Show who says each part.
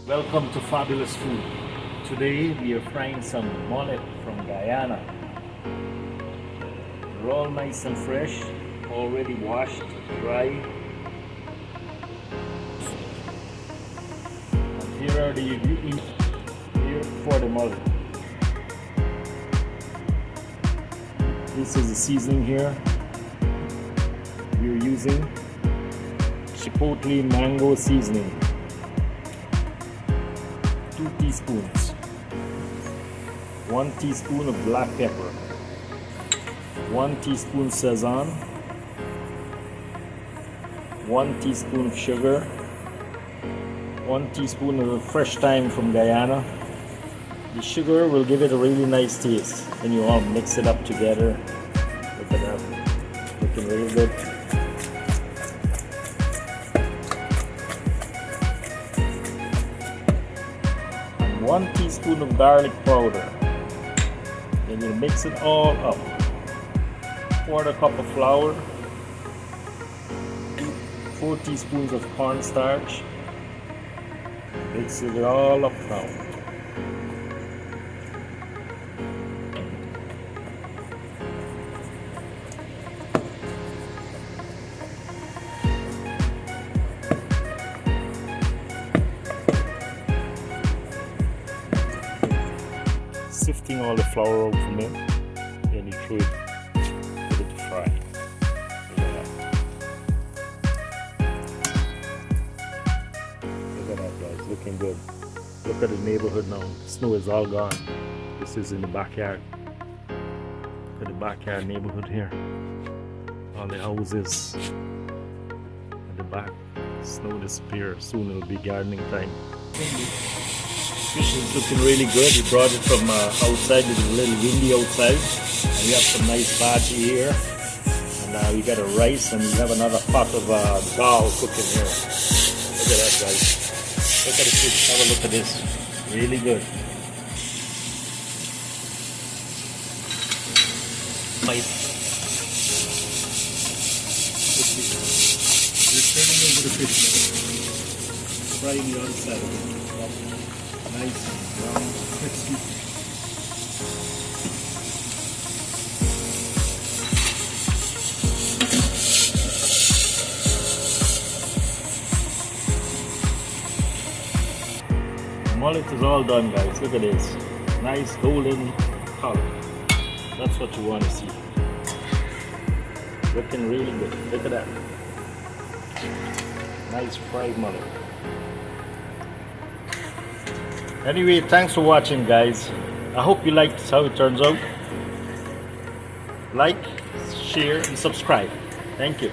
Speaker 1: Welcome to Fabulous Food. Today we are frying some mullet from Guyana. They're all nice and fresh, already washed, dry. And here are the ingredients here for the mullet. This is the seasoning here. We're using chipotle mango seasoning. 2 teaspoons, 1 teaspoon of black pepper, 1 teaspoon Sazon, 1 teaspoon of sugar, 1 teaspoon of fresh thyme from Guyana. The sugar will give it a really nice taste when you all mix it up together. Look at that, looking really good. 1 teaspoon of garlic powder. Then you mix it all up. 1/4 cup of flour, 4 teaspoons of cornstarch. Mix it all up now. Sifting all the flour out from it, then you throw it, put it to fry. Look at that, guys, looking good. Look at the neighborhood now. Snow is all gone. This is in the backyard. Look at the backyard neighborhood here. All the houses at the back. Snow disappears. Soon it'll be gardening time. Fish is looking really good. We brought it from outside. It's a little windy outside. And we have some nice bhaji here. And we got a rice, and we have another pot of dal cooking here. Look at that, guys. Look at the fish. Have a look at this. Really good. Nice. We're turning over the fish now. Frying the other side of it. Nice brown crispy. The mullet is all done, guys. Look at this. Nice golden color. That's what you want to see. Looking really good. Look at that. Nice fried mullet. Anyway, thanks for watching, guys. I hope you liked how it turns out. Like, share, and subscribe. Thank you.